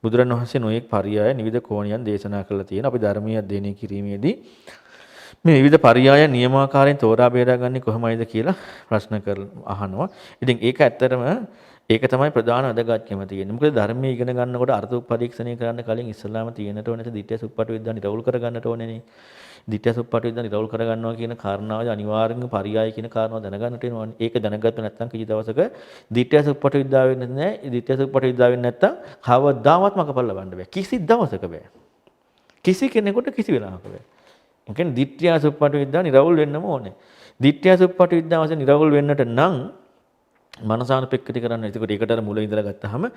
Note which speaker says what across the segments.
Speaker 1: බුදුරණවහන්සේ නොයෙක් පරියාය නිවිධ කෝණයන් දේශනා කළා තියෙනවා. අපි ධර්මීය අධ්‍යයනය කිරීමේදී මේ විවිධ පරියාය නියමාකාරයෙන් තෝරා බේරාගන්නේ කොහොමයිද කියලා ප්‍රශ්න අහනවා. ඉතින් ඒක ඇත්තටම ඒක තමයි ප්‍රධාන අදගත්කම තියෙන්නේ. මොකද ධර්මයේ ඉගෙන ගන්නකොට අර්ථ උපපරීක්ෂණය කරන්න කලින් ඉස්සලාම තියෙනට ඕනේ දිට්ඨිය සුප්පට විද්‍යාව නිරවුල් කර ගන්නට ඕනේනේ. දිට්ඨිය සුප්පට විද්‍යාව නිරවුල් කර ගන්නවා කියන කාරණාවද අනිවාර්යෙන්ම පරියාය කියන කාරණාව දැනගන්නට වෙනවානේ. ඒක දැනගත්තොත් නැත්නම් කිසි දවසක දිට්ඨිය සුප්පට විද්‍යාව වෙන්නේ නැහැ. දිට්ඨිය සුප්පට විද්‍යාව වෙන්නේ නැත්නම් කවදාවත් මගපල් ලබන්න බෑ. කිසි දවසක බෑ. කිසි කෙනෙකුට කිසි වෙලාවක බෑ. ඒ කියන්නේ දිට්ඨිය සුප්පට විද්‍යාව නිරවුල් වෙන්නම ඕනේ. දිට්ඨිය සුප්පට විද්‍යාව වශයෙන් නිරවුල් වෙන්නට නම් මනසානුපෙක්කිත කරන්න. ඒකට ඒකට අර මුල ඉඳලා ගත්තාම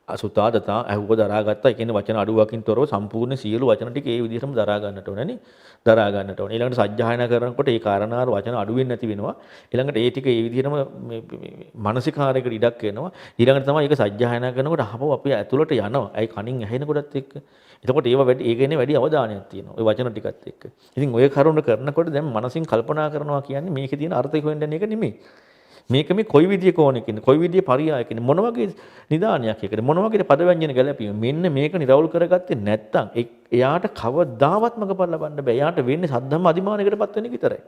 Speaker 1: අසුතා දතා ඇහුව දරා ගත්තා. ඒ කියන්නේ වචන අඩුවකින් තොරව සම්පූර්ණ සියලු වචන ටික ඒ විදිහටම දරා ගන්නට ඕනේ නේ. දරා ගන්නට ඕනේ. ඊළඟට සජ්ජායනා කරනකොට ඒ කාරණාර වචන අඩු වෙන්නේ නැති වෙනවා. ඊළඟට ඒ ටික ඒ විදිහටම මානසිකාරයකට ඉඩක් වෙනවා. ඊළඟට තමයි ඒක සජ්ජායනා කරනකොට අහපව අපි ඇතුළට යනවා. ඒ කනින් ඇහෙනකොටත් එක්ක. එතකොට ඒව වැඩි ඒ කියන්නේ වැඩි අවධානයක් තියෙනවා. ওই වචන ටිකත් එක්ක. ඉතින් ඔය කරුණ කරනකොට දැන් මනසින් කල්පනා කරනවා කියන්නේ මේකේ තියෙන අර්ථය හොයන්න යන එක නෙමෙයි. මේක මේ කොයි විදිය කෝණයකින්ද කොයි විදිය පරියායකින්ද මොන වගේ නිදානයක් එකද මොන වගේ පදව්‍යංජන ගැලපීම මෙන්න මේක නිරවුල් කරගත්තේ නැත්තම් එයාට කවදාවත් මගපල් ලබන්න බෑ. එයාට වෙන්නේ සද්ධම්ම අධිමානයකටපත් වෙන එක විතරයි.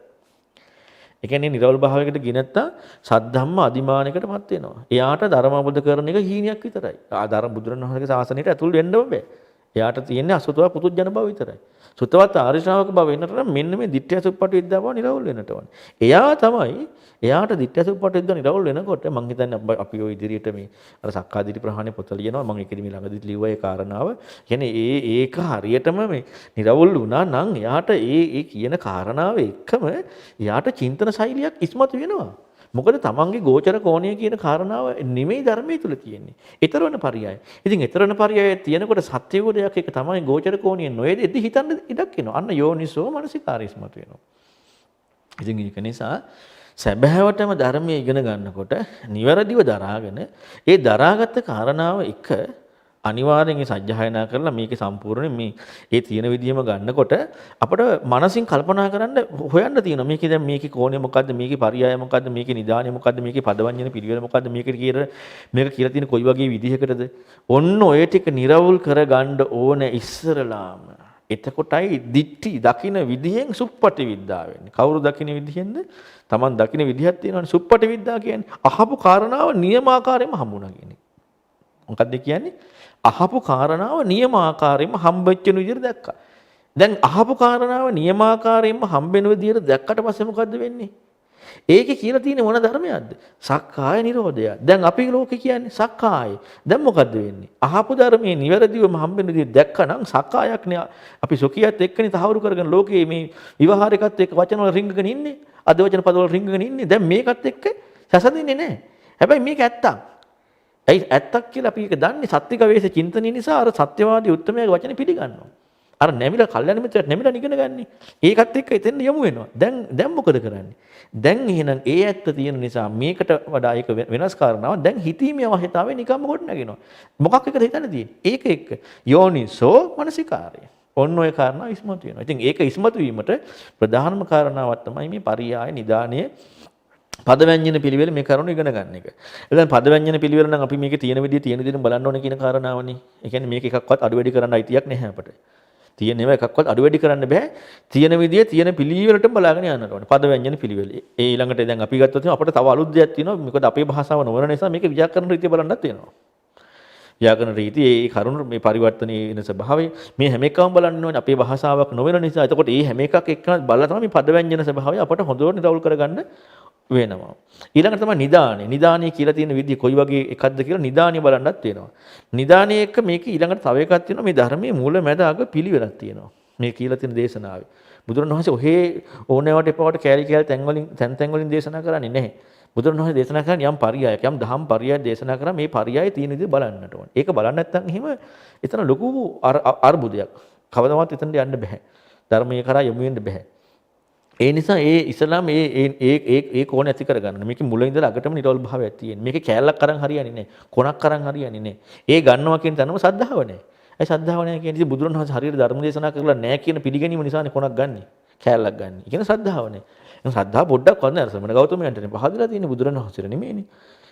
Speaker 1: ඒ කියන්නේ නිරවුල් භාවයකට ගිය නැත්තම් සද්ධම්ම අධිමානයකටපත් වෙනවා. එයාට ධර්ම අවබෝධ කරන එක හීනයක් විතරයි. ආධාර බුදුරණවහන්සේගේ ශාසනයට ඇතුල් වෙන්නම බෑ. එයාට තියෙන්නේ අසුතවා පුතුජන බව විතරයි. සුතවත් ආර්ය ශ්‍රාවක බව වෙන්නට නම් මෙන්න මේ දිට්ඨිය සුප්පට විද්‍යාව නිරවුල් වෙන්නට ඕනේ. එයාට දිට්ඨිය සුප්පට විද්‍යාව නිරවුල් වෙනකොට මම හිතන්නේ අපි ඔය ඉදිරියට මේ අර සක්කාදිටි ප්‍රහාණය පොත ලියනවා. මම ඒකෙදි මේ ළඟදිත් ලිව්වා ඒ කාරණාව. කියන්නේ ඒක හරියටම මේ නිරවුල් වුණා නම් එයාට ඒ කියන කාරණාව එක්කම එයාට චින්තන ශෛලියක් ඉස්මතු වෙනවා. මොකද තමන්ගේ ගෝචර කෝණය කියන කාරණාව නෙමෙයි ධර්මයේ තුල තියෙන්නේ. ඊතරවන පරියය. ඉතින් ඊතරවන පරියය තියෙනකොට සත්‍යෝදයක් එක තමයි ගෝචර කෝණය නොයේදී හිතන්න ඉඩක් එනවා. අන්න යෝනිසෝ මනසිකාරීස්මතු වෙනවා. ඉතින් ඒක නිසා සැබෑවටම ධර්මයේ ඉගෙන ගන්නකොට නිවැරදිව දරාගෙන ඒ දරාගත් කාරණාව එක අනිවාර්යෙන් ඒ සත්‍යයනා කරලා මේකේ සම්පූර්ණ මේ තියෙන විදිහම ගන්නකොට අපිට මනසින් කල්පනා කරන්න හොයන්න තියෙනවා. මේකේ දැන් මේකේ කෝණය මොකද්ද? මේකේ පරියාය මොකද්ද? මේකේ නිදාණය මොකද්ද? මේකේ පදවංජන පිළිවෙල මොකද්ද? මේක කියලා තියෙන කොයි වගේ විදිහකටද? ඔන්න ඔය ටික නිරවුල් කරගන්න ඕනේ ඉස්සරලාම. එතකොටයි දිට්ටි දකින්න විදිහෙන් සුප්පටි විද්‍යාව වෙන්නේ. කවුරු දකින්න විදිහෙන්ද? Taman දකින්න විදිහක් තියෙනවානේ. සුප්පටි විද්‍යාව කියන්නේ අහපු කාරණාව නියමාකාරයෙන්ම හම්බුණා කියන්නේ. මොකක්ද කියන්නේ? අහපු කාරණාව නියමාකාරයෙන්ම හම්බෙච්ච විදිහට දැක්කා. දැන් අහපු කාරණාව නියමාකාරයෙන්ම හම්බෙන විදිහට දැක්කට පස්සේ මොකද්ද වෙන්නේ? ඒකේ කියලා තියෙන මොන ධර්මයක්ද? සක්කාය නිරෝධය. දැන් අපි ලෝකේ කියන්නේ සක්කාය. දැන් මොකද්ද වෙන්නේ? අහපු ධර්මයේ නිවැරදිවම හම්බෙන විදිහ දැක්කනම් සක්කායක් නේ අපි සොකියත් එක්කනේ තහවුරු කරගෙන ලෝකයේ මේ විවහාරයකත් එක්ක වචන වල රිංගගෙන ඉන්නේ. අද වචන පද වල රිංගගෙන ඉන්නේ. දැන් මේකත් එක්ක සැසඳෙන්නේ නැහැ. හැබැයි මේක ඇත්තක්. ඇයි ඇත්තක් කියලා අපි ඒක දන්නේ සත්‍වික වේශ චින්තනය නිසා අර සත්‍යවාදී උත්තරමයාගේ වචනේ පිළිගන්නවා. අර නැමිලා කල්යන මිත්‍රට නැමිලා ඉගෙන ගන්න. ඒකත් එක්ක එතෙන් යමු වෙනවා. දැන් මොකද කරන්නේ? දැන් එහෙනම් ඒ ඇත්ත තියෙන නිසා මේකට වඩා ඒක වෙනස් කාරණාවක්. දැන් හිතීමේ අවශ්‍යතාවය නිකම්ම කොට නැගෙනවා. මොකක් එකද හිතන්න තියෙන්නේ? ඒක එක්ක යෝනිසෝ මනසිකාරය. ඔන්න ඔය කාරණා ඉස්මතු වෙනවා. ඉතින් ඒක ඉස්මතු වීමට ප්‍රධානම කාරණාවක් තමයි මේ පරියාය නිදානයේ පදව්‍යංජන පිළිවෙල මේ කරුණු ඉගෙන ගන්න එක. දැන් පදව්‍යංජන පිළිවෙල නම් අපි මේකේ තියෙන විදිහට බලන්න ඕනේ කියන කාරණාවනේ. ඒ කියන්නේ මේක එකක්වත් අඩු වැඩි කරන්න අයිතියක් නැහැ අපට. තියෙන ඒවා එකක්වත් අඩු වැඩි කරන්න බෑ. තියෙන විදිය තියෙන පිළිවෙලටම බලාගෙන යන්න ඕනේ. පදව්‍යංජන පිළිවෙල. ඒ ඊළඟට දැන් අපි ගත්තොත් අපිට තව අලුත් දෙයක් තියෙනවා. මොකද අපේ භාෂාව නොවන නිසා මේක ව්‍යාකරණ රීතිය බලන්නත් වෙනවා. ව්‍යාකරණ රීතිය ඒ කරුණු මේ පරිවර්තනයේ වෙන ස්වභාවය මේ හැම එකම බලන්න ඕනේ. අපේ භාෂාවක් නොවන නිසා. එතකොට මේ හැම එකක් එක්කම බලලා තමයි මේ පදව්‍යංජන ස්වභාවය අපට හොඳට නිරවුල් කරගන්න වෙනවා. ඊළඟට තමයි නිදානය. නිදානය කියලා තියෙන විදිය කොයි වගේ එකක්ද කියලා නිදානිය බලන්නත් වෙනවා. නිදානයේ එක මේක ඊළඟට තව එකක් තියෙනවා. මේ ධර්මයේ මූල මැද අග පිළිවෙලක් තියෙනවා. මේ කියලා තියෙන දේශනාවේ. බුදුරණවහන්සේ ඔහේ ඕනෑවට එපාවට කෑලි තැන් වලින් දේශනා කරන්නේ නැහැ. බුදුරණවහන්සේ දේශනා කරන්නේ යම් පරියායක් යම් දහම් පරියායක් දේශනා කරා මේ පරියායේ තියෙන විදිහ බලන්නට ඕනේ. ඒක බලන්න නැත්නම් එහෙම එතන ලොකු අර්බුදයක්. කවදාවත් එතනට යන්න බෑ. ධර්මයේ කරා යමු වෙන්න බෑ. ඒ නිසා ඒ ඉස්ලාම ඒ කෝණ ඇති කරගන්න. මේකේ මුල ඉඳලා අගටම නිරවුල් භාවයක් තියෙන. මේකේ කෑල්ලක් අරන් හරියන්නේ නැහැ. කොනක් අරන් හරියන්නේ නැහැ. ඒ ගන්නවා කියන තැනම සද්ධාව නැහැ. ඒ සද්ධාව නැහැ කියන්නේ ඉතින් බුදුරණවහන්සේ හරියට ධර්ම දේශනා කරලා නැහැ කියන පිළිගැනීම නිසානේ කොනක් ගන්නෙ. කෑල්ලක් ගන්නෙ. ඒ කියන්නේ සද්ධාව නැහැ. එහෙනම් සද්ධා පොඩ්ඩක් වන්ද අර සමන ගෞතමයන්ටනේ පහදලා තියෙන්නේ බුදුරණවහන්සේට නෙමෙයිනේ.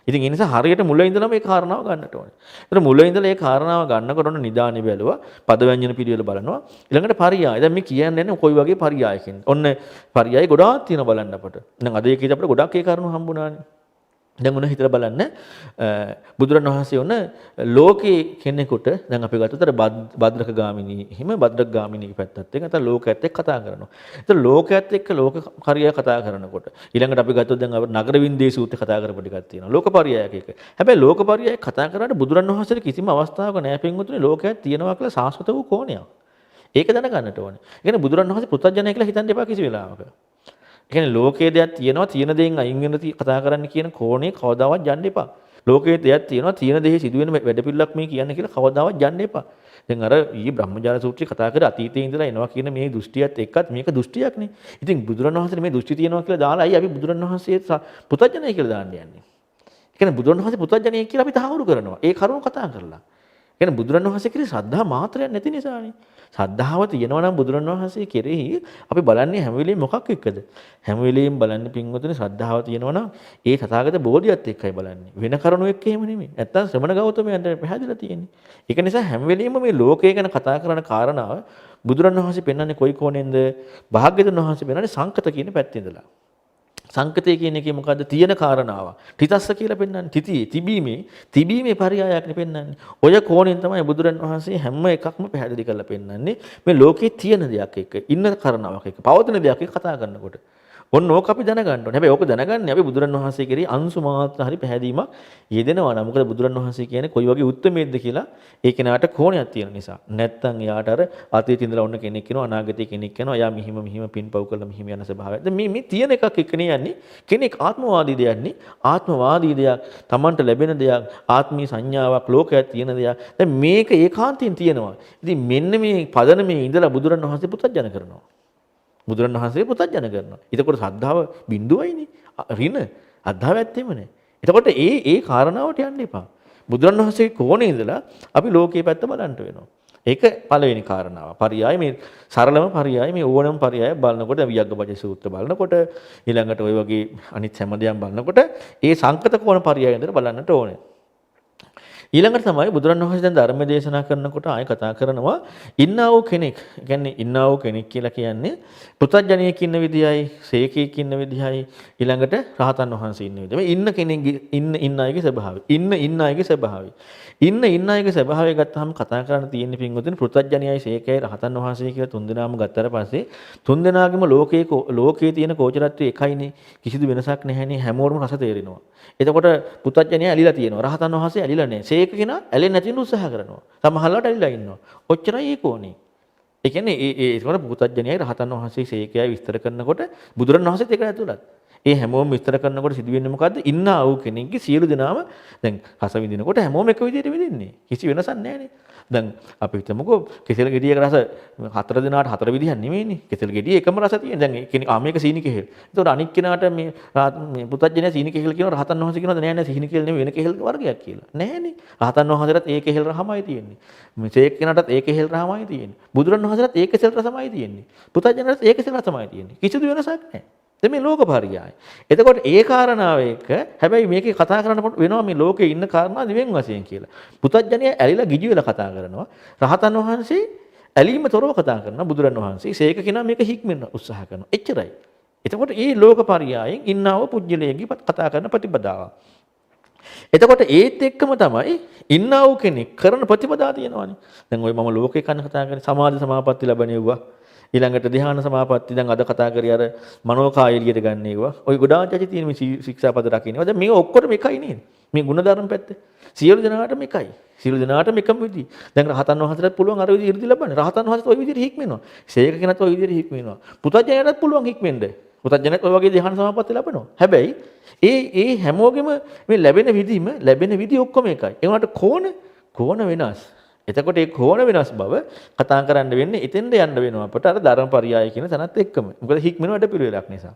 Speaker 1: ඉතින් ඒ නිසා හරියට මුල ඉඳලම මේ කාරණාව ගන්නට ඕනේ. ඒතර මුල ඉඳලා මේ කාරණාව ගන්නකොට ඔන්න නිදානේ බැලුවා. පද ව්‍යංජන පිළිවෙල බලනවා. ඊළඟට පරියාය. දැන් මේ කියන්නේ කොයි වගේ පරියායකින්ද? ඔන්න පරියාය ගොඩාක් තියෙනවා බලන්න අපට. දැන් අද ඒකේදී අපිට ගොඩක් ඒ කරුණු හම්බුණානේ. දැන් උන හිතලා බලන්න බුදුරණවහන්සේ උන ලෝකේ කෙනෙකුට දැන් අපි ගත්තොත් භද්‍රක ගාමිනී හිම භද්‍රක ගාමිනීගේ පැත්තත් එක්ක නැත්නම් ලෝකයේත් එක්ක කතා කරනවා. ඒතර ලෝකයේත් එක්ක ලෝක පරියය කතා කරනකොට ඊළඟට අපි ගත්තොත් දැන් නගර වින්දේ සූත්‍රය කතා කරපු ටිකක් තියෙනවා. ලෝක පරියයක් එක. හැබැයි ලෝක පරියය කතා කරාට බුදුරණවහන්සේට කිසිම අවස්ථාවක නැහැ පින්වතුනි ලෝකයක් තියෙනවා කියලා සාස්වත වූ කෝණයක්. ඒක දැනගන්නට ඕනේ. ඒ කියන්නේ බුදුරණවහන්සේ පුත්තජනය කියලා හිතන්න එපා කිසි වෙලාවක. ඒ කියන්නේ ලෝකයේ දෙයක් තියෙනවා තියෙන දෙයින් අයින් වෙන කතා කරන්න කියන කෝණේ කවදාවත් යන්න එපා. ලෝකයේ දෙයක් තියෙනවා තියෙන දෙහි සිදුවෙන වැඩපිළිවෙලක් මේ කියන්නේ කියලා කවදාවත් යන්න එපා. දැන් අර ඊ බ්‍රහ්මජාල සූත්‍රය කතා කරේ අතීතයේ ඉඳලා එනවා කියන මේ දෘෂ්ටියත් එක්කත් මේක දෘෂ්ටියක්නේ. ඉතින් බුදුරණවහන්සේ මේ දෘෂ්ටි තියෙනවා කියලා දාලා අයි අපි බුදුරණවහන්සේ පුත්තජනය කියලා දාන්න යන්නේ. ඒ කියන්නේ බුදුරණවහන්සේ පුත්තජනය කියලා අපි තහවුරු කරනවා. ඒ කරුණ කතා කරලා. ඒ කියන්නේ බුදුරණවහන්සේ කෙරෙහි ශ්‍රද්ධා මාත්‍රයක් නැති නිසානේ. ශ්‍රද්ධාව තියෙනවා නම් බුදුරණවහන්සේ කෙරෙහි අපි බලන්නේ හැම වෙලෙම මොකක් එක්කද? හැම වෙලෙම බලන්නේ පින්වතුනි ශ්‍රද්ධාව තියෙනවා නම් ඒ තථාගත බෝධියත් එක්කයි බලන්නේ. වෙන කරුණු එක්ක එහෙම නෙමෙයි. නැත්තම් ශ්‍රමණ ගෞතමයන්ට පැහැදිලා තියෙන්නේ. ඒක නිසා හැම වෙලෙම මේ ලෝකය ගැන කතා කරන කාරණාව බුදුරණවහන්සේ පෙන්වන්නේ කොයි කෝණෙන්ද? භාග්‍යවතුන් වහන්සේ පෙන්වන්නේ සංකත කියන පැත්තේ ඉඳලා. සංකතය කියන එකේ මොකද්ද තියෙන කාරණාව. තිතස්ස කියලා පෙන්වන්නේ. තිතියේ තිබීමේ පරියායක් නේ පෙන්වන්නේ. ඔය කෝණයෙන් තමයි බුදුරන් වහන්සේ හැම එකක්ම පැහැදිලි කරලා පෙන්වන්නේ. මේ ලෝකේ තියෙන දෙයක් එක්ක, ඉන්න කාරණාවක් එක්ක, පවතින දෙයක් එක්ක කතා කරනකොට. ඔන්න ඕක අපි දැනගන්න ඕනේ. හැබැයි ඕක දැනගන්නේ අපි බුදුරන් වහන්සේ කෙරෙහි අංශු මාත්‍ර හරි පැහැදීමක් යෙදෙනවා නම්. මොකද බුදුරන් වහන්සේ කියන්නේ කොයි වගේ උත්මේද්ද කියලා ඒ කෙනාට කෝණයක් තියෙන නිසා. නැත්තම් එයාට අර අතීතේ ඉඳලා ඔන්න කෙනෙක් කෙනවා අනාගතේ කෙනෙක් කෙනවා. එයා මෙහිම පින්පව් කරලා මෙහිම යන ස්වභාවය. දැන් මේ තියෙන එකක් එක්කනේ යන්නේ. කෙනෙක් ආත්මවාදී දෙයක් නේ. ආත්මවාදී දෙයක්, Tamanට ලැබෙන දෙයක්, ආත්මීය සංඥාවක්, ලෝකයක් තියෙන දෙයක්. දැන් මේක ඒකාන්තයෙන් තියෙනවා. ඉතින් මෙන්න මේ පදනමේ ඉඳලා බුදුරන් වහන්සේ පුතත්ජන කරනවා. බුදුරණවහන්සේ පුතත්ජන කරනවා. එතකොට ශ්‍රද්ධාව බිඳුවයිනේ. රින අද්ධාව ඇත්තෙම නැහැ. එතකොට ඒ කාරණාවට යන්න එපා. බුදුරණවහන්සේගේ කෝණේ ඉඳලා අපි ලෝකයේ පැත්ත බලන්න වෙනවා. ඒක පළවෙනි කාරණාව. පරියාය මේ සරලම පරියාය මේ ඕනම පරියාය බලනකොට වියග්ගපජ සූත්‍ර බලනකොට ඊළඟට ওই වගේ අනිත් හැම දෙයක් බලනකොට ඒ සංකත කෝණ පරියාය ඉදලා බලන්නට ඕනේ. ඊළඟට තමයි බුදුරණවහන්සේ දැන් ධර්ම දේශනා කරනකොට ආයෙ කතා කරනවා ඉන්නා වූ කෙනෙක්. ඒ කියන්නේ ඉන්නා වූ කෙනෙක් කියලා කියන්නේ පුතත්ජනියෙක් ඉන්න විදියයි, සේකෙක් ඉන්න විදියයි, ඊළඟට රහතන් වහන්සේ ඉන්න විදිය. මේ ඉන්න කෙනෙක්ගේ ඉන්න අයගේ ස්වභාවය. ඉන්න අයගේ ස්වභාවය. ඉන්න අයගේ ස්වභාවය ගත්තාම කතා කරන්න තියෙන්නේ පින්වතුනි පුතත්ජනියයි, සේකයයි, රහතන් වහන්සේ කියලා තුන්දෙනාම ගත්තාට පස්සේ තුන්දෙනාගේම ලෝකයේ තියෙන කෝචරත්වය එකයිනේ. කිසිදු වෙනසක් නැහැනේ. හැමෝටම රස තේරෙනවා. එතකොට පුතත්ජනිය ඇලිලා තියෙනවා. රහතන් වහන්සේ ඇලිලා නැහැ. ඒක කෙනා ඇලෙන්නේ නැති වෙන උත්සාහ කරනවා. සමහරවිට ඇලිලා ඉන්නවා. ඔච්චරයි ඒක ඕනේ. ඒ කියන්නේ ඒකට පුතත්ජනයයි රහතන් වහන්සේ සේකයයි විස්තර කරනකොට බුදුරණවහන්සේත් ඒක ඇතුළත්. ඒ හැමෝම විස්තර කරනකොට සිදුවෙන්නේ මොකද්ද? ඉන්නා වූ කෙනෙක්ගේ සියලු දෙනාම දැන් රස විඳිනකොට හැමෝම එක විදිහට විඳින්නේ. කිසි වෙනසක් නැහැනේ. දැන් අපි හිතමුකෝ කෙසෙල් ගෙඩියක රස හතර දෙනාට හතර විදිහක් නෙමෙයිනේ. කෙසෙල් ගෙඩිය එකම රස තියෙන. දැන් ඒ කෙනෙක් මේක සීනි කෙහෙල්. ඒතකොට අනික් කෙනාට මේ පුතත්ජනය සීනි කෙහෙල් කියනවා රහතන් වහන්සේ කියනවා නෑ නෑ සීනි කෙහෙල් නෙමෙයි වෙන කෙහෙල් වර්ගයක් කියලා. නැහැනේ. රහතන් වහන්සේටත් ඒ කෙහෙල් රහමයි තියෙන්නේ. මේ සේක් කෙනාටත් ඒ කෙහෙල් රහමයි තියෙන්නේ. බුදුරණවහන්සේටත් ඒ කෙසෙල් රසමයි තියෙන්නේ. පුතත්ජනයටත් ඒ කෙසෙල් රසමයි තියෙන්නේ. කිසිදු වෙනසක් නැහැ. මේ ලෝකපරියය. එතකොට ඒ කාරණාව එක හැබැයි මේකේ කතා කරන්න වෙනවා මේ ලෝකේ ඉන්න කාරණා දිවෙන් වශයෙන් කියලා. පුතත්ජනය ඇලිලා ගිජු වෙලා කතා කරනවා. රහතන් වහන්සේ ඇලීම තොරව කතා කරනවා. බුදුරන් වහන්සේ සේක කෙනා මේක හික්මෙන්න උත්සාහ කරනවා. එච්චරයි. එතකොට මේ ලෝකපරියයෙන් ඉන්නව පුජ්‍යලයේගේ කතා කරන ප්‍රතිපදාව. එතකොට ඒත් එක්කම තමයි ඉන්නා වූ කෙනෙක් කරන ප්‍රතිපදා තියෙනවානේ. දැන් ওই මම ලෝකේ කන්න කතා කරන්නේ සමාධි සමාපatti ලැබණෙව්වා. ඊළඟට ධ්‍යාන සමාපatti දැන් අද කතා කරේ අර මනෝකාය එළියට ගන්න ඒවා. ওই ගොඩාක් ඇති තියෙන මේ ශික්ෂාපද රකින්නවා. දැන් මේ ඔක්කොම එකයි නේද? මේ ಗುಣධර්ම පැත්තේ. සියලු දෙනාටම එකයි. සියලු දෙනාටම එකම විදිහ. දැන් රහතන් වහන්සේටත් පුළුවන් අර විදිහ ඉර්ධි ලබන්න. රහතන් වහන්සේත් ওই විදිහට හික්මෙනවා. ශේක කෙනත් ওই විදිහට හික්මෙනවා. පුතත්ජනයටත් පුළුවන් හික්මෙන්න. පුතත්ජනයත් ওই වගේ ධ්‍යාන සමාපatti ලබනවා. හැබැයි ඒ හැමෝගෙම මේ ලැබෙන විදි ඔක්කොම එකයි. ඒ වුණාට කෝණ වෙනස්. එතකොට ඒ කෝණ වෙනස් බව කතා කරන්න වෙන්නේ එතෙන්ද යන්න වෙනවා අපට අර ධර්මපරියාය කියන තැනත් එක්කම. මොකද හික්මන වැඩ පිළිවෙලක් නිසා.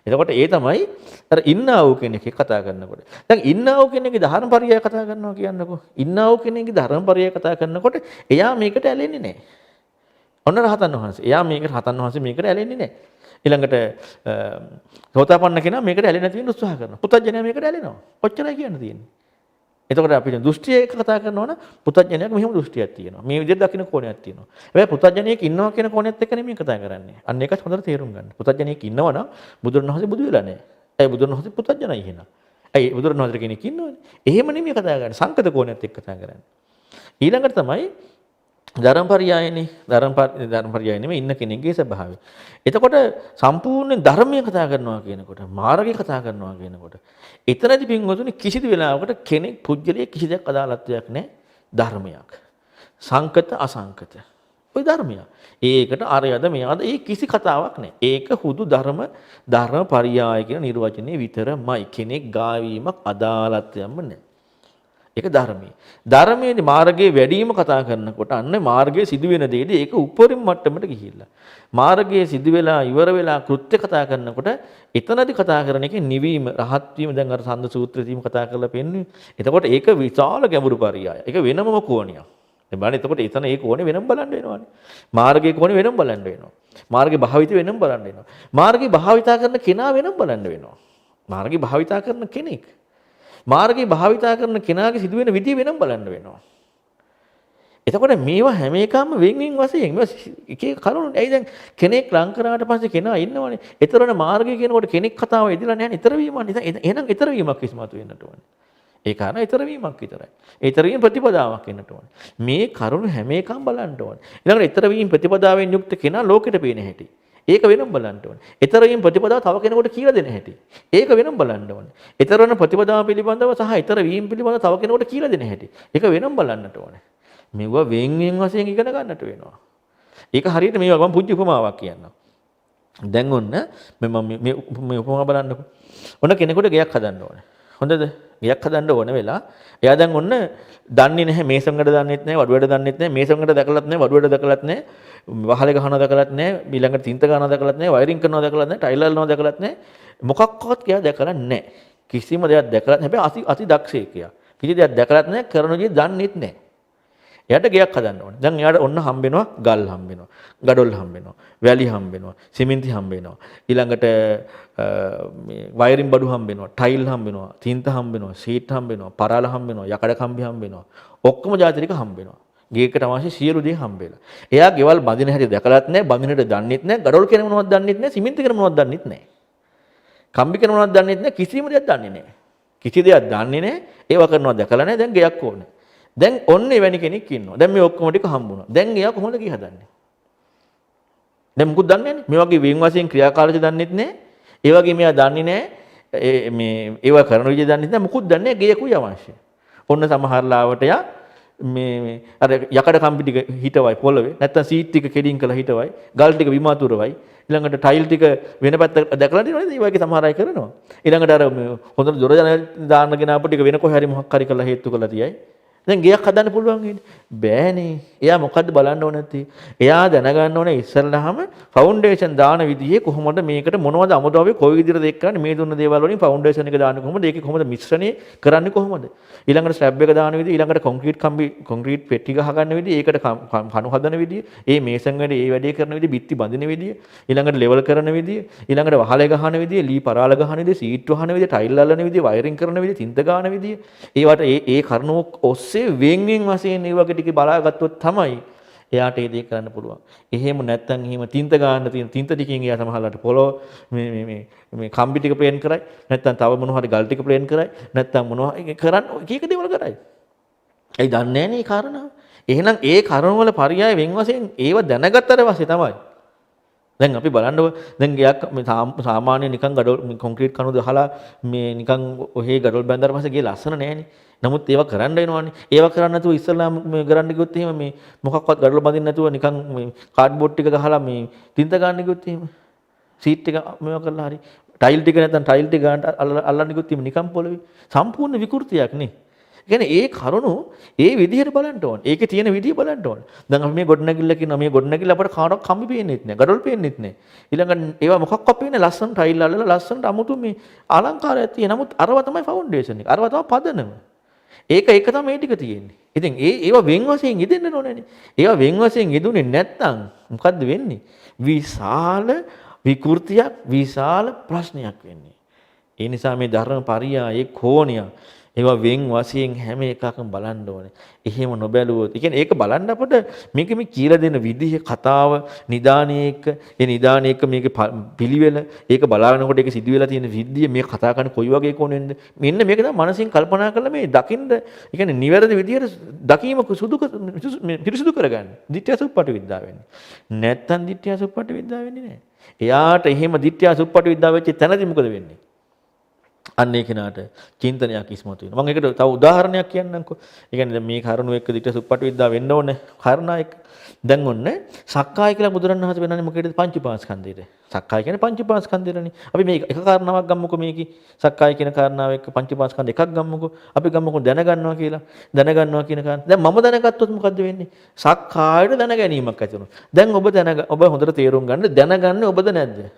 Speaker 1: එතකොට ඒ තමයි අර ඉන්නා වූ කෙනෙක් කතා කරනකොට. දැන් ඉන්නා වූ කෙනෙක්ගේ ධර්මපරියාය කතා කරනවා කියන්නකෝ. ඉන්නා වූ කෙනෙක්ගේ ධර්මපරියාය කතා කරනකොට එයා මේකට ඇලෙන්නේ නැහැ. ඔන්න රහතන් වහන්සේ. එයා රහතන් වහන්සේ මේකට ඇලෙන්නේ නැහැ. ඊළඟට සෝතාපන්න කෙනා මේකට ඇලෙන්නේ නැති වෙන්න උත්සාහ කරනවා. පුතඥයා මේකට ඇලෙනවා. ඔච්චරයි කියන්න තියෙන්නේ. එතකොට අපි දෘෂ්ටිය එක කතා කරනවා නම් පුතඥයාක මෙහෙම දෘෂ්ටියක් තියෙනවා. මේ විදිහට දකින්න කෝණයක් තියෙනවා. හැබැයි පුතඥයෙක් ඉන්නවා කියන කෝණයත් එක්ක නෙමෙයි කතා කරන්නේ. අන්න ඒකත් හොඳට තේරුම් ගන්න. පුතඥයෙක් ඉන්නවා නම් බුදුරණවහන්සේ බුදු වෙලා නැහැ. ඒ බුදුරණවහන්සේ පුතඥයි එහෙනම්. ඇයි බුදුරණවහන්සේ කෙනෙක් ඉන්නවනේ. එහෙම නෙමෙයි කතා කරන්නේ. සංකත කෝණයත් එක්ක කතා කරන්නේ. ඊළඟට තමයි ධර්මපරියායනේ. ධර්මපරියාය නෙමෙයි ඉන්න කෙනෙක්ගේ ස්වභාවය. එතකොට සම්පූර්ණ ධර්මය කතා කරනවා කියනකොට මාර්ගය කතා කරනවා කියනකොට එතනදී පින්වතුනි කිසිදු වෙලාවකට කෙනෙක් පුජ්‍යලයේ කිසි දෙයක් අදාළත්වයක් නැහැ ධර්මයක්. සංකත අසංකත. ওই ධර්මය. ඒකට අරයද මෙයාද ඒ කිසි කතාවක් නැහැ. ඒක හුදු ධර්මපරියාය කියන නිර්වචනයේ විතරමයි. කෙනෙක් ගාවීමක් අදාළත්වයක්ම නැහැ. ඒක ධර්මයේ. ධර්මයේ මාර්ගයේ වැඩිම කතා කරනකොට අන්න මාර්ගයේ සිදුවෙන දෙයේදී ඒක උපරිම මට්ටමට ගිහිල්ලා. මාර්ගයේ සිදු වෙලා ඉවර වෙලා කෘත්‍ය කතා කරනකොට එතනදී කතා කරන එකේ නිවීම රහත් වීම දැන් අර සම්ද සූත්‍රයේදීම කතා කරලා පෙන්වන්නේ. එතකොට ඒක විශාල ගැඹුරු පරියාය. ඒක වෙනමම කෝණයක්. දැන් බලන්න එතකොට එතන ඒ කෝණේ වෙනම බලන්න වෙනවානේ. මාර්ගයේ කෝණේ වෙනම බලන්න වෙනවා. මාර්ගේ භාවිත වෙනම බලන්න වෙනවා. මාර්ගේ භාවිතා කරන කෙනා වෙනම බලන්න වෙනවා. මාර්ගේ භාවිතා කරන කෙනෙක් මාර්ගේ භාවිතා කරන කෙනාගේ සිදුවෙන විදිය වෙනම බලන්න වෙනවා. එතකොට මේවා හැම එකම වෙන් වශයෙන් එක එක කරුණු. ඇයි දැන් කෙනෙක් ලං කරාට පස්සේ කෙනා ඉන්නවනේ. ඒතරන මාර්ගය කියනකොට කෙනෙක් කතාව එදිලා නැහැ නේ. ඊතර වීමක්. එහෙනම් ඊතර වීමක් ඉස්මතු වෙන්නට ඕනේ. ඒ කාරණා ඊතර වීමක් විතරයි. ඊතර වීම ප්‍රතිපදාවක් වෙන්නට ඕනේ. මේ කරුණු හැම එකම බලන්න ඕනේ. ඊළඟට ඊතර වීම ප්‍රතිපදාවෙන් යුක්ත කෙනා ලෝකෙට පේන හැටි. ඒක වෙනම බලන්න ඕනේ. ඊතර වීම ප්‍රතිපදාව තව කෙනෙකුට කියලා දෙන හැටි. ඒක වෙනම බලන්න ඕනේ. ඊතර වෙන ප්‍රතිපදාව පිළිබඳව සහ ඊතර වීම පිළිබඳව තව කෙනෙකුට කියලා දෙන හැටි. ඒක වෙනම බලන්නට ඕනේ. මේවා වෙන් වශයෙන් ඉගෙන ගන්නට වෙනවා. ඒක හරියට මේවා මම පුංචි උපමාවක් කියන්නම්. දැන් ඔන්න මේ උපමාව බලන්නකෝ. ඔන්න කෙනෙකුට ගෙයක් හදන්න ඕනේ. හොඳද? ගෙයක් හදන්න ඕන වෙලා එයා දැන් ඔන්න දන්නේ නැහැ මේසම්කට දන්නෙත් නැහැ වඩුවට දන්නෙත් නැහැ මේසම්කට දැකලත් නැහැ වඩුවට දැකලත් නැහැ වහලේ ගහනවා දැකලත් නැහැ ඊළඟට තින්ත ගන්නවා දැකලත් නැහැ වයරින් කරනවා දැකලත් නැහැ ටයිල් අල්ලනවා දැකලත් නැහැ මොකක්වත් එයා දැකලා නැහැ. කිසිම දෙයක් දැකලා නැහැ. හැබැයි අති දක්ෂයෙක් එයා. කිසි දෙයක් දැකලත් නැහැ කරන විදිහ දන්නෙත් නැහැ. එයාට ගෙයක් හදන්න ඕනේ. දැන් එයාට ඔන්න හම්බ වෙනවා ගල් හම්බ වෙනවා. ගඩොල් හම්බ වෙනවා. වැලි හම්බ වෙනවා. සිමෙන්ති හම්බ වෙනවා. ඊළඟට මේ වයරින් බඩු හම්බ වෙනවා. ටයිල් හම්බ වෙනවා. තින්ත හම්බ වෙනවා. සීට් හම්බ වෙනවා. පරාල හම්බ වෙනවා. යකඩ කම්බි හම්බ වෙනවා. ඔක්කොම જાති ටික හම්බ වෙනවා. ගේකට අවශ්‍ය සියලු දේ හම්බ වෙලා. එයා ගෙවල් බඳින හැටි දැකලත් නැහැ. බඳිනට දන්නෙත් නැහැ. ගඩොල් කියන මොනවද දන්නෙත් නැහැ. සිමෙන්ති කියන මොනවද දන්නෙත් නැහැ. කම්බි කියන මොනවද දන්නෙත් නැහැ. කිසිම දෙයක් දන්නේ නැහැ. කිසි දෙයක් දන්නේ නැහැ. ඒවා කරනවා දැකලා නැහැ. දැන් ගෙයක් ඕනේ. දැන් ඔන්න එවැනි කෙනෙක් ඉන්නවා. දැන් මේ ඔක්කොම ටික හම්බුණා. දැන් එයා කොහොමද ගිය හදන්නේ? දැන් මුකුත් දන්නේ නැහැ. මේ වගේ වෙන් වශයෙන් ක්‍රියාකාරීත්වය දන්නෙත් නැහැ. ඒ වගේ මෙයා දන්නේ නැහැ. මේ ඒවා කරන විදිහ දන්නෙත් නැහැ. මුකුත් දන්නේ නැහැ. ගෙයකුයි අවශ්‍ය. ඔන්න සමහර ලාවට යා මේ අර යකඩ කම්බි ටික හිටවයි පොළවේ. නැත්තම් සීට් ටික කෙඩින් කරලා හිටවයි. ගල් ටික විමාතුරවයි. ඊළඟට ටයිල් ටික වෙන පැත්තකට දැකලා දිනවනේ. ඒ වගේ සමහර අය කරනවා. ඊළඟට අර හොඳට දොර ජනල් දාන්නගෙන ආපු ටික වෙන කොහේ හරි මොකක් හරි කරලා හේතු කරලා තියයි. දැන් ගෙයක් හදන්න පුළුවන් වෙන්නේ බෑනේ. එයා මොකද්ද බලන්න ඕනේ නැත්තේ? එයා දැනගන්න ඕනේ ඉස්සෙල්ලාම ෆවුන්ඩේෂන් දාන විදිහේ කොහොමද මේකට මොනවද අමුද්‍රව්‍ය කොයි විදිහටද එක් කරන්නේ මේ දුන්න දේවල් වලින් ෆවුන්ඩේෂන් එක දාන්නේ කොහොමද? ඒකේ කොහොමද මිශ්‍රණය කරන්නේ කොහොමද? ඊළඟට ස්ලැබ් එක දාන විදිහ, ඊළඟට කොන්ක්‍රීට් පෙට්ටි ගහ ගන්න විදිහ, ඒකට කණු හදන විදිහ, ඒ මේසන් වල ඒ වැඩේ කරන විදිහ, බිත්ති බඳින විදිහ, ඊළඟට ලෙවල් කරන විදිහ, ඊළඟට වහලේ ගහන විදිහ, ලී පරාල ගහන විදිහ, සීට් වහන විදිහ, ටයිල් අල්ලන විදිහ, වයරින් කරන විදිහ, තින්ත ගාන විදිහ, ඒවට ඒ කරුණු වෙන් වශයෙන් ඒ වගේ ටික බලාගත්තොත් තමයි එයාට ඒ දේ කරන්න පුළුවන්. එහෙම නැත්නම් එහෙම තින්ත ගන්න තියෙන තින්ත ටිකෙන් එයා සමහරවිට පොළොව මේ කම්බි ටික ප්ලේන් කරයි. නැත්නම් තව මොනවා හරි ගල් ටික ප්ලේන් කරයි. නැත්නම් මොනවා කරන්න කීක දේවල් කරයි. ඒ දන්නේ නැහැ නේ කාරණා. එහෙනම් ඒ කරුණ වල පරියාය වෙන් වශයෙන් ඒව දැනගත්තට පස්සේ තමයි දැන් අපි බලන්නකො දැන් ගයක් සාමාන්‍ය නිකන් ගඩොල් කොන්ක්‍රීට් කණු දහලා මේ නිකන් ඔහේ ගඩොල් බැඳලා පස්සේ ගේ ලස්සන නෑනේ. නමුත් ඒවා කරන්න වෙනවනේ. ඒවා කරන්න නැතුව ඉස්සල්ලාම මේ කරන්න ගියොත් එහෙම මේ මොකක්වත් ගඩොල් බඳින්න නැතුව නිකන් මේ කාඩ්බෝඩ් ටික ගහලා මේ තින්ත ගන්න ගියොත් එහෙම සීට් එක මේවා කරලා හරි ටයිල් ටික නැත්නම් ටයිල් ටික ගන්න අල්ලන්න ගියොත් එහෙම නිකන් පොළවේ සම්පූර්ණ විකෘතියක් නේ. කියන්නේ ඒ කරුණු ඒ විදිහට බලන්න ඕන. ඒකේ තියෙන විදිහ බලන්න ඕන. දැන් අපි මේ ගොඩනැගිල්ල කියනවා මේ ගොඩනැගිල්ල අපට කාටවත් කම්බි පේන්නෙත් නෑ. ගඩොල් පේන්නෙත් නෑ. ඊළඟට ඒවා මොකක්වත් පේන්නේ ලස්සන ටයිල් අල්ලලා ලස්සනට අමුතු මේ අලංකාරයක් තියෙන. නමුත් අරවා තමයි ෆවුන්ඩේෂන් එක. අරවා තමයි පදනම. ඒක තමයි මේ ටික තියෙන්නේ. ඉතින් ඒවා වෙන් වශයෙන් ඉදෙන්න ඕනේනේ. ඒවා වෙන් වශයෙන් ඉදුනේ නැත්නම් මොකද්ද වෙන්නේ? විශාල විකෘතියක් විශාල ප්‍රශ්නයක් වෙන්නේ. ඒ නිසා මේ ධර්ම පරියායේ කෝණිය ඒවා වෙන් වශයෙන් හැම එකකම බලන්න ඕනේ. එහෙම නොබැලුවොත්, ඒ කියන්නේ ඒක බලන්න අපිට මේක මේ කියලා දෙන විදිහ කතාව නිදානේ එක්ක, ඒ නිදානේ එක්ක මේකේ පිළිවෙල, ඒක බලාගෙනකොට ඒක සිදුවෙලා තියෙන විදිය මේ කතා කරන කොයි වගේ කොනෙන්ද? මෙන්න මේක තමයි මනසින් කල්පනා කරලා මේ දකින්න, ඒ කියන්නේ නිවැරදි විදියට දකීම පිරිසුදු කරගන්න. ditthya විද්‍යාව වෙන්නේ. නැත්තම් ditthya විද්‍යාව වෙන්නේ නැහැ. එයාට එහෙම ditthya විද්‍යාව වෙච්ච තැනදී මොකද වෙන්නේ? අන්න ඒ කෙනාට චින්තනයක් ඉස්මතු වෙනවා. මම ඒකට තව උදාහරණයක් කියන්නම්කෝ. ඒ කියන්නේ දැන් මේ කරුණු එක්ක ditthya සුප්පටි විද්‍යාව වෙන්න ඕනේ. කාරණා එක. දැන් ඔන්න සක්කාය කියලා බුදුරණවහන්සේ වෙනන්නේ මොකේද? පංචපාස්කන්ධයට. සක්කාය කියන්නේ පංචපාස්කන්ධයනේ. අපි මේ එක කාරණාවක් ගමුකෝ මේකේ. සක්කාය කියන කාරණාව එක්ක පංචපාස්කන්ධ එකක් ගමුකෝ. අපි ගමුකෝ දැනගන්නවා කියලා. දැනගන්නවා කියන කාරණා. දැන් මම දැනගත්තොත් මොකද්ද වෙන්නේ? සක්කායට දැන ගැනීමක් ඇති වෙනවා. දැන් ඔබ හොඳට තේරුම් ගන්න දැනගන්නේ ඔබද නැද්ද?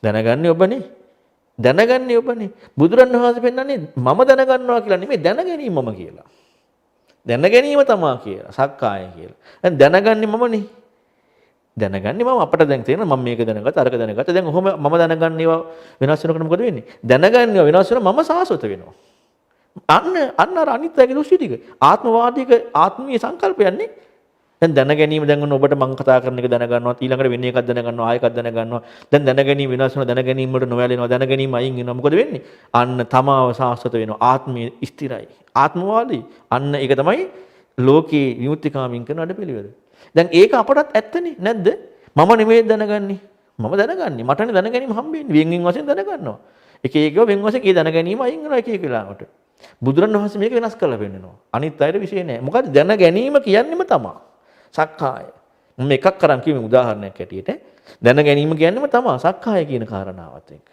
Speaker 1: දැනගන්නේ ඔබනේ. දැනගන්නේ ඔබනේ. බුදුරණවහන්සේ පෙන්නන්නේ මම දැනගන්නවා කියලා නෙමෙයි දැනගැනීමම කියලා. දැනගැනීම තමා කියලා. සක්කාය කියලා. දැන් දැනගන්නේ මමනේ. දැනගන්නේ මම අපට දැන් තේරෙනවා මම මේක දැනගත්තා අරක දැනගත්තා. දැන් ඔහොම මම දැනගන්න ඒවා වෙනස් වෙනකොට මොකද වෙන්නේ? දැනගන්නේ වෙනස් වෙනවා මම සාස්වත වෙනවා. අන්න අර අනිත්‍යයේ දෘෂ්ටි ටික. ආත්මවාදීක ආත්මීය සංකල්පයන්නේ. දැන් දැන ගැනීම දැන් ඔන්න ඔබට මම කතා කරන එක දැනගන්නවා ඊළඟට වෙන එකක් දැනගන්නවා ආයෙ එකක් දැනගන්නවා දැන් දැන ගැනීම වෙනස් වෙනවා දැන ගැනීම වලට නොයැලෙනවා දැන ගැනීම අයින් වෙනවා මොකද වෙන්නේ අන්න තමාව සාස්වත වෙනවා ආත්මීය ස්ථිරයි ආත්මවාදී අන්න ඒක තමයි ලෝකේ විමුක්තිකාමින් කරන අඩපිළිවෙල දැන් ඒක අපටත් ඇත්තනේ නැද්ද මම නෙමෙයි දැනගන්නේ මම දැනගන්නේ මටනේ දැන ගැනීම හම්බෙන්නේ වෙන් වෙන් වශයෙන් දැනගන්නවා එක එකව වෙන් වශයෙන් ඒ දැන ගැනීම අයින් වෙනවා එක එක වෙලාවට බුදුරණවහන්සේ මේක වෙනස් කරලා පෙන්නනවා අනිත් අයට විශේෂ නෑ මොකද දැන ගැනීම කියන්නේම තමයි සක්කාය. මම එකක් කරන් කිව්වේ උදාහරණයක් ඇටියට. දැන ගැනීම කියන්නේම තමයි සක්කාය කියන කාරණාවත් එක්ක.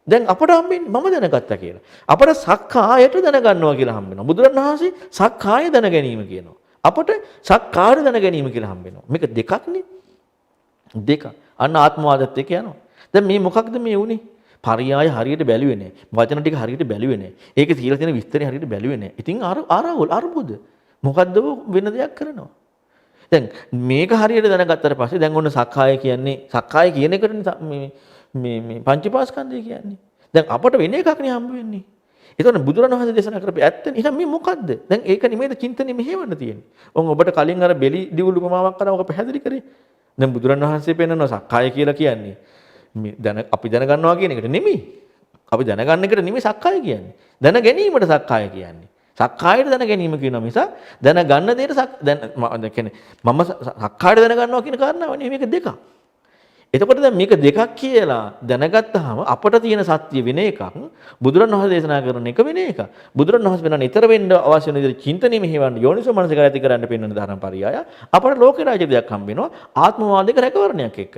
Speaker 1: දැන් අපට හම්බෙන්නේ මම දැනගත්තා කියලා. අපට සක්කායට දැනගන්නවා කියලා හම්බෙනවා. බුදුරණවහන්සේ සක්කාය දැන ගැනීම කියනවා. අපට සක්කාය දැන ගැනීම කියලා හම්බෙනවා. මේක දෙකක්නේ. දෙක. අන්න ආත්මවාදත් එක්ක යනවා. දැන් මේ මොකක්ද මේ උනේ? පරියාය හරියට බැලුවේ නැහැ. වචන ටික හරියට බැලුවේ නැහැ. ඒකේ තියලා තියෙන විස්තරය හරියට බැලුවේ නැහැ. ඉතින් අරබුද මොකද්ද වෙන දෙයක් කරනවා. දැන් මේක හරියට දැනගත්තට පස්සේ දැන් ඔන්න සක්කාය කියන්නේ සක්කාය කියන එකට මේ පංචපාස්කන්ධය කියන්නේ. දැන් අපට වෙන එකක් නේ හම්බ වෙන්නේ. ඒතකොට බුදුරණවහන්සේ දේශනා කරපු ඇත්තනේ. එහෙනම් මේ මොකද්ද? දැන් ඒක නෙමෙයිද චින්තනෙ මෙහෙවන්න තියෙන්නේ. ඔබට කලින් අර බෙලි දිවුළු උපමාවක් කරා ඔක පැහැදිලි කරේ. දැන් බුදුරණවහන්සේ පෙන්නනවා සක්කාය කියලා කියන්නේ මේ අපි දැනගන්නවා කියන එකට නෙමෙයි. අපි දැනගන්න එකට නෙමෙයි සක්කාය කියන්නේ. දැන ගැනීමට සක්කාය කියන්නේ. සක්කායට දැන ගැනීම කියනවා මිස දැනගන්න දෙයට දැන් කියන්නේ මම සක්කායට දැනගන්නවා කියන කාරණාව නෙමෙයි මේක දෙකක්. එතකොට දැන් මේක දෙකක් කියලා දැනගත්තාම අපට තියෙන සත්‍ය වෙන එකක් බුදුරණවහන්සේ දේශනා කරන එක වෙන එකක්. බුදුරණවහන්සේ වෙනන්නේ ඊතර වෙන්න අවශ්‍ය වෙන විදිහට චින්තනෙ මෙහෙවන්න යෝනිසෝ මනසිකාරය ඇති කරන්න පෙන්වන ධර්මපරියාය අපට ලෝකේ රාජ්‍ය දෙයක් හම්බ වෙනවා ආත්මවාදයක රැකවරණයක් එක්ක.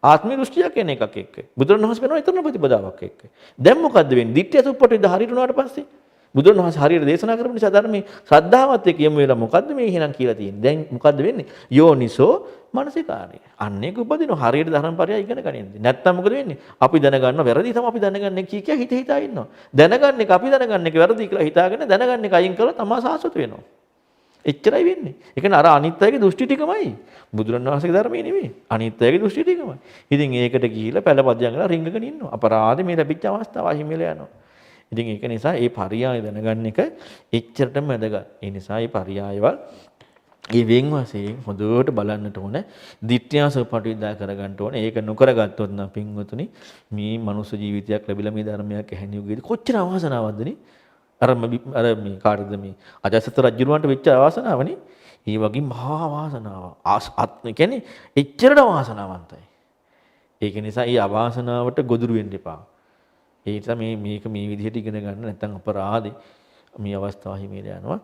Speaker 1: ආත්මීය දෘෂ්ටියක් කියන එකක් එක්ක. බුදුරණවහන්සේ වෙනවා ඊතර ප්‍රතිපදාවක් එක්ක. දැන් මොකද්ද වෙන්නේ? ditthya suppati හරියට උනාට පස්සේ බුදුරණවහන්සේ හරියට දේශනා කරපු නිසා ධර්මයේ ශ්‍රද්ධාවත් එක්ක යමු වෙලා මොකද්ද මේ එහෙනම් කියලා තියෙන්නේ. දැන් මොකද්ද වෙන්නේ? යෝනිසෝ මනසිකාරය. අන්න ඒක උපදිනවා හරියට ධර්මපරය ඉගෙන ගනින්න. නැත්තම් මොකද වෙන්නේ? අපි දැනගන්න වැරදි තමයි අපි දැනගන්නේ කිය කිය හිතා ඉන්නවා. දැනගන්න එක අපි දැනගන්න එක වැරදි කියලා හිතාගෙන දැනගන්න එක අයින් කරලා තමා සාසුත වෙනවා. එච්චරයි වෙන්නේ. ඒ කියන්නේ අර අනිත්‍යයේ දෘෂ්ටි ටිකමයි. බුදුරණවහන්සේගේ ධර්මයේ නෙමෙයි. අනිත්‍යයේ දෘෂ්ටි ටිකමයි. ඉතින් ඒකට ගිහිලා පළපදියම් කරලා රිංගගෙන ඉන්නවා. අපරාධේ මේ ලැබිච්ච අවස්ථාව අහිමිලා යනවා. ඉතින් ඒක නිසා මේ පරියාය දැනගන්න එක එච්චරටම වැදගත්. ඒ නිසා මේ පරියායවල ඒ වෙන් වශයෙන් හොඳට බලන්නට ඕන. ditthya සෝපටිවිදා කරගන්න ඕන. ඒක නොකරගත්තොත් නම් පින්වතුනි මේ මනුස්ස ජීවිතයක් ලැබිලා මේ ධර්මයක් ඇහෙන යුගයේදී කොච්චර අවාසනාවක්ද නේ? අර මේ කාටද මේ අජාසත් රජුරවන්ට වෙච්ච අවාසනාවනේ. ඒ වගේ මහා වාසනාවක්. ඒ කියන්නේ එච්චරට වාසනාවන්තයි. ඒක නිසා මේ අවාසනාවට ගොදුරු වෙන්න එපා. ඒ නිසා මේක මේ විදිහට ඉගෙන ගන්න නැත්නම් අපරාධේ මේ අවස්ථාව හිමීලා යනවා.